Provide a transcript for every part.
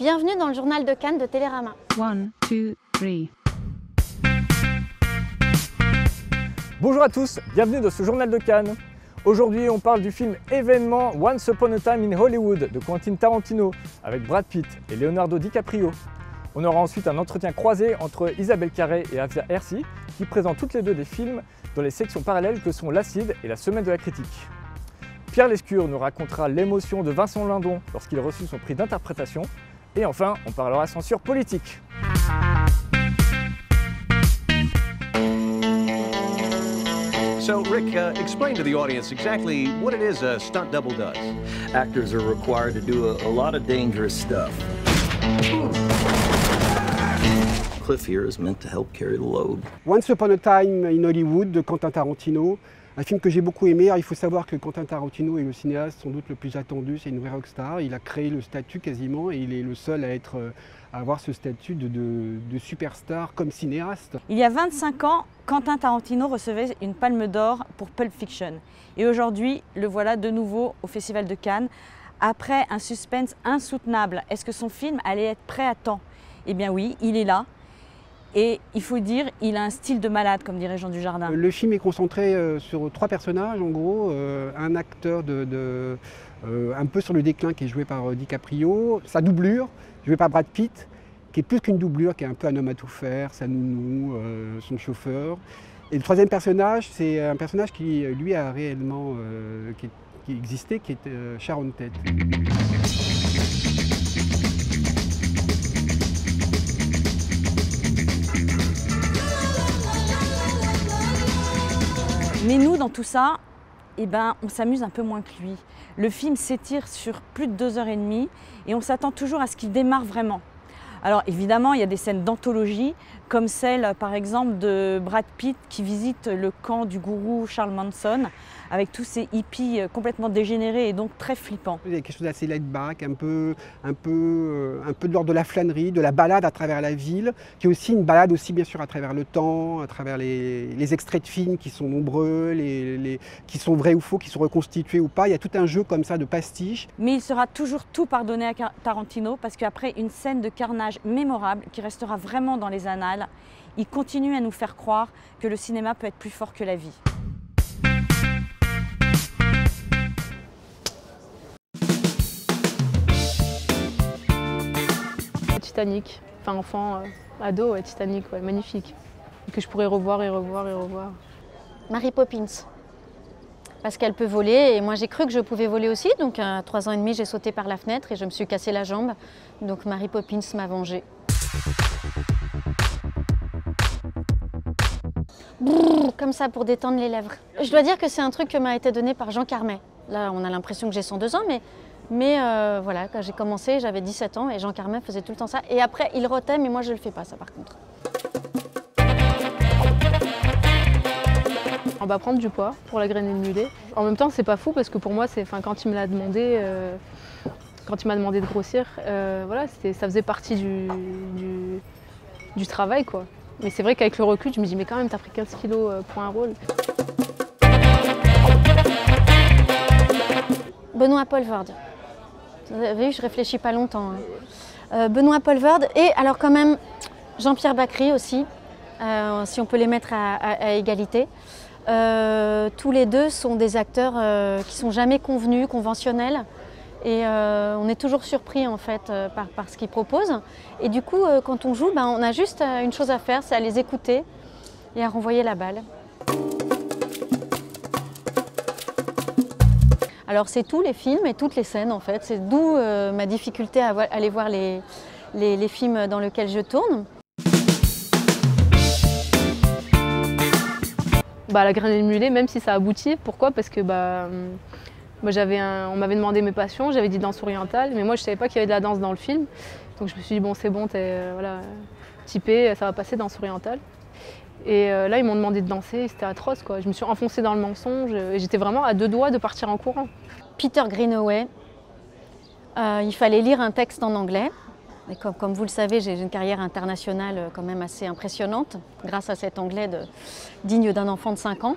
Bienvenue dans le journal de Cannes de Télérama. 1, 2, 3. Bonjour à tous, bienvenue dans ce journal de Cannes. Aujourd'hui, on parle du film événement Once Upon a Time in Hollywood de Quentin Tarantino avec Brad Pitt et Leonardo DiCaprio. On aura ensuite un entretien croisé entre Isabelle Carré et Afia Hersi qui présentent toutes les deux des films dans les sections parallèles que sont l'Acide et la Semaine de la critique. Pierre Lescure nous racontera l'émotion de Vincent Lindon lorsqu'il reçut son prix d'interprétation. Et enfin, on parlera censure politique. So, Rick, explain to the audience exactly what it is a stunt double does. Actors are required to do a lot of dangerous stuff. Cliff here is meant to help carry the load. Once Upon a Time in Hollywood de Quentin Tarantino, un film que j'ai beaucoup aimé. Alors, il faut savoir que Quentin Tarantino est le cinéaste sans doute le plus attendu, c'est une vraie rockstar. Il a créé le statut quasiment et il est le seul à avoir ce statut de superstar comme cinéaste. Il y a 25 ans, Quentin Tarantino recevait une Palme d'Or pour Pulp Fiction. Et aujourd'hui, le voilà de nouveau au Festival de Cannes. Après un suspense insoutenable, est-ce que son film allait être prêt à temps? Eh bien oui, il est là. Et il faut dire, il a un style de malade, comme dirait Jean Dujardin. Le film est concentré sur trois personnages, en gros. Un acteur un peu sur le déclin qui est joué par DiCaprio, sa doublure, jouée par Brad Pitt, qui est plus qu'une doublure, qui est un peu un homme à tout faire, sa nounou, son chauffeur. Et le troisième personnage, c'est un personnage qui, lui, a réellement qui existait, qui est Sharon Tate. Mais nous, dans tout ça, eh ben, on s'amuse un peu moins que lui. Le film s'étire sur plus de 2h30 et on s'attend toujours à ce qu'il démarre vraiment. Alors évidemment, il y a des scènes d'anthologie, comme celle par exemple de Brad Pitt qui visite le camp du gourou Charles Manson, avec tous ces hippies complètement dégénérés et donc très flippants. Il y a quelque chose d'assez laid-back, un peu de l'ordre de la flânerie, de la balade à travers la ville, qui est aussi une balade aussi bien sûr à travers le temps, à travers les extraits de films qui sont nombreux, qui sont vrais ou faux, qui sont reconstitués ou pas. Il y a tout un jeu comme ça de pastiche. Mais il sera toujours tout pardonné à Tarantino parce qu'après une scène de carnage mémorable qui restera vraiment dans les annales, il continue à nous faire croire que le cinéma peut être plus fort que la vie. Titanic, enfin enfant, ado, ouais, Titanic, ouais, magnifique. Et que je pourrais revoir et revoir et revoir. Mary Poppins, parce qu'elle peut voler et moi j'ai cru que je pouvais voler aussi, donc à 3 ans et demi j'ai sauté par la fenêtre et je me suis cassé la jambe, donc Mary Poppins m'a vengée. Brrr, comme ça pour détendre les lèvres. Je dois dire que c'est un truc que m'a été donné par Jean Carmet. Là on a l'impression que j'ai 102 ans, mais voilà, quand j'ai commencé, j'avais 17 ans et Jean Carmet faisait tout le temps ça. Et après, il rotait, mais moi, je ne le fais pas, ça, par contre. On va prendre du poids pour la graine de mulet. En même temps, c'est pas fou parce que pour moi, quand il me l'a demandé, quand il m'a demandé de grossir, voilà, ça faisait partie du travail, quoi. Mais c'est vrai qu'avec le recul, je me dis, mais quand même, t'as pris 15 kilos pour un rôle. Benoît Poelvoorde. Vous avez vu, je réfléchis pas longtemps. Hein. Benoît Poelvoorde et alors quand même Jean-Pierre Bacri aussi, si on peut les mettre à égalité. Tous les deux sont des acteurs qui sont jamais convenus, conventionnels. Et on est toujours surpris en fait par ce qu'ils proposent. Et du coup, quand on joue, on a juste une chose à faire, c'est à les écouter et à renvoyer la balle. Alors c'est tous les films et toutes les scènes en fait, c'est d'où ma difficulté à aller voir les films dans lesquels je tourne. La graine et le mulet, même si ça aboutit, pourquoi? Parce que moi, on m'avait demandé mes passions, j'avais dit danse orientale, mais moi je savais pas qu'il y avait de la danse dans le film. Donc je me suis dit bon c'est bon, t'es voilà, typé, ça va passer danse orientale. Et là, ils m'ont demandé de danser, c'était atroce, quoi. Je me suis enfoncée dans le mensonge et j'étais vraiment à 2 doigts de partir en courant. Peter Greenaway, il fallait lire un texte en anglais. Et comme vous le savez, j'ai une carrière internationale quand même assez impressionnante grâce à cet anglais digne d'un enfant de 5 ans.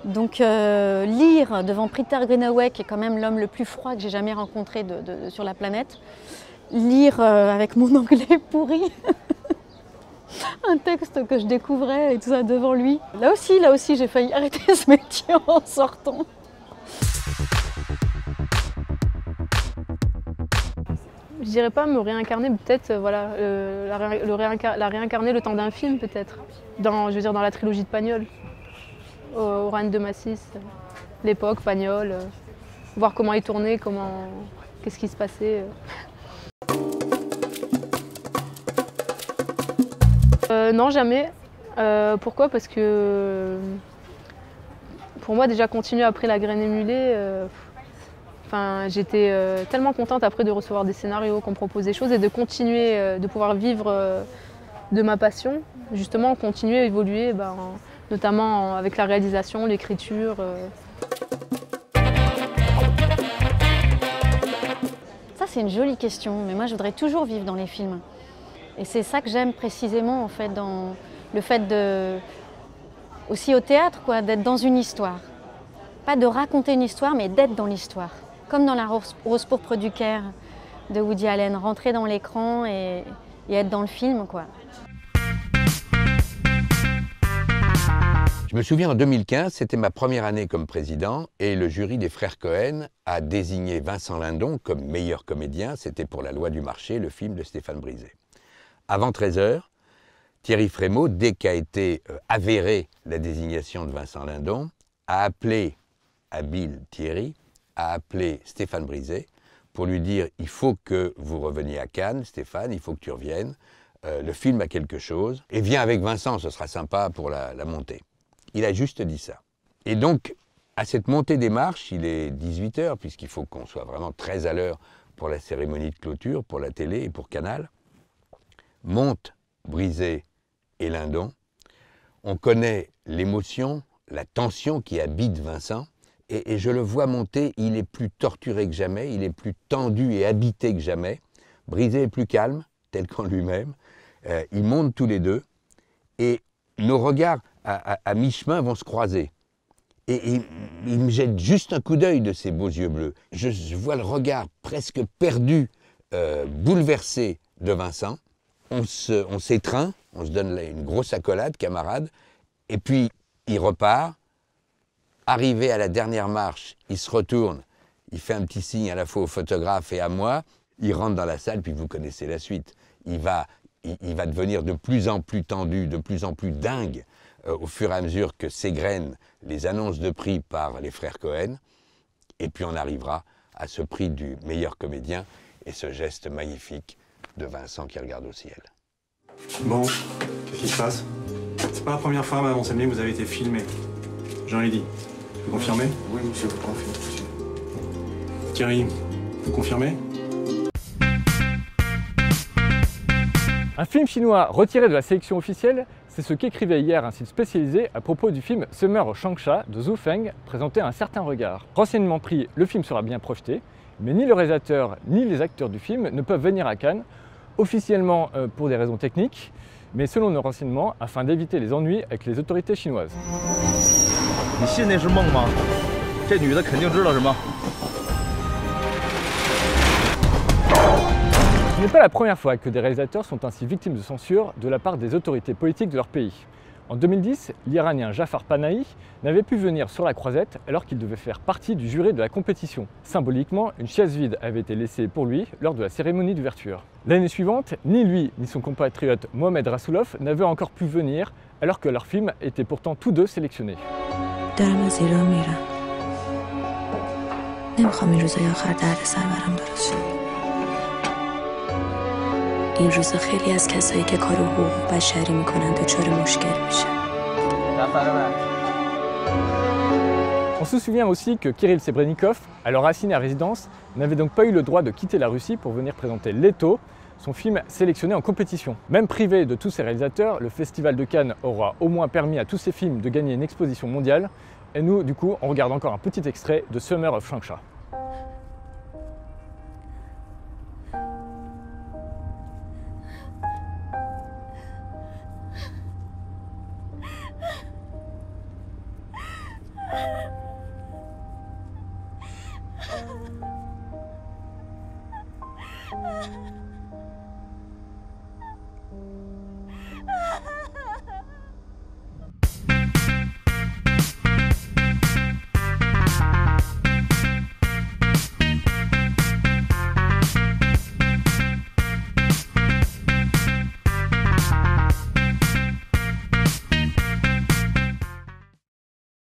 Donc lire devant Peter Greenaway, qui est quand même l'homme le plus froid que j'ai jamais rencontré sur la planète, lire avec mon anglais pourri un texte que je découvrais et tout ça devant lui. Là aussi, j'ai failli arrêter ce métier en sortant. Je dirais pas me réincarner, peut-être voilà, la réincarner le temps d'un film peut-être. Je veux dire dans la trilogie de Pagnol, au Reine de Massis, l'époque Pagnol, voir comment il tournait, qu'est-ce qui se passait. Non, jamais. Pourquoi? Parce que pour moi déjà continuer après La Graine émulée, j'étais tellement contente après de recevoir des scénarios, qu'on me propose des choses et de continuer, de pouvoir vivre de ma passion, justement continuer à évoluer, notamment avec la réalisation, l'écriture. Ça c'est une jolie question, mais moi je voudrais toujours vivre dans les films. Et c'est ça que j'aime précisément en fait, dans le fait aussi au théâtre, quoi, d'être dans une histoire. Pas de raconter une histoire, mais d'être dans l'histoire. Comme dans La Rose pourpre du Caire de Woody Allen, rentrer dans l'écran et être dans le film, quoi. Je me souviens en 2015, c'était ma première année comme président et le jury des frères Cohen a désigné Vincent Lindon comme meilleur comédien. C'était pour La Loi du marché, le film de Stéphane Brisé. Avant 13 h, Thierry Frémaux, dès qu'a été avérée la désignation de Vincent Lindon, a appelé habile Thierry, a appelé Stéphane Brisé pour lui dire « Il faut que vous reveniez à Cannes, Stéphane, il faut que tu reviennes, le film a quelque chose, et viens avec Vincent, ce sera sympa pour la montée. » Il a juste dit ça. Et donc, à cette montée des marches, il est 18 h, puisqu'il faut qu'on soit vraiment très à l'heure pour la cérémonie de clôture, pour la télé et pour Canal. Montent Brisé et Lindon. On connaît l'émotion, la tension qui habite Vincent, et je le vois monter, il est plus torturé que jamais, il est plus tendu et habité que jamais. Brisé est plus calme, tel qu'en lui-même. Ils montent tous les deux, et nos regards à mi-chemin vont se croiser. Et il me jette juste un coup d'œil de ses beaux yeux bleus. Je vois le regard presque perdu, bouleversé de Vincent. On s'étreint, on se donne une grosse accolade, camarade, et puis il repart. Arrivé à la dernière marche, il se retourne, il fait un petit signe à la fois au photographe et à moi, il rentre dans la salle, puis vous connaissez la suite. Il va devenir de plus en plus tendu, de plus en plus dingue, au fur et à mesure que s'égrènent les annonces de prix par les frères Cohen, et puis on arrivera à ce prix du meilleur comédien et ce geste magnifique de Vincent qui regarde au ciel. Bon, qu'est-ce qui se passe? C'est pas la première fois, Madame Semblé, que vous avez été filmé. Jean Eddy, vous confirmez? Oui, monsieur, vous confirmez. Thierry, vous confirmez? Un film chinois retiré de la sélection officielle, c'est ce qu'écrivait hier un site spécialisé à propos du film Summer of Changsha de Zhu Feng, présenté un certain regard. Renseignement pris, le film sera bien projeté, mais ni le réalisateur ni les acteurs du film ne peuvent venir à Cannes, officiellement pour des raisons techniques, mais selon nos renseignements, afin d'éviter les ennuis avec les autorités chinoises. Ce n'est pas la première fois que des réalisateurs sont ainsi victimes de censure de la part des autorités politiques de leur pays. En 2010, l'Iranien Jafar Panahi n'avait pu venir sur la croisette alors qu'il devait faire partie du jury de la compétition. Symboliquement, une chaise vide avait été laissée pour lui lors de la cérémonie d'ouverture. L'année suivante, ni lui ni son compatriote Mohamed Rasoulov n'avaient encore pu venir alors que leurs films étaient pourtant tous deux sélectionnés. این روزا خیلی از کسایی که کار حقوق بشری میکنن دچار مشکل میشن. On se souvient aussi que Kirill Sebrennikov, alors assigné à résidence, n'avait donc pas eu le droit de quitter la Russie pour venir présenter Leto, son film sélectionné en compétition. Même privé de tous ses réalisateurs, le Festival de Cannes aura au moins permis à tous ces films de gagner une exposition mondiale. Et nous, du coup, on regarde encore un petit extrait de Summer of Changsha.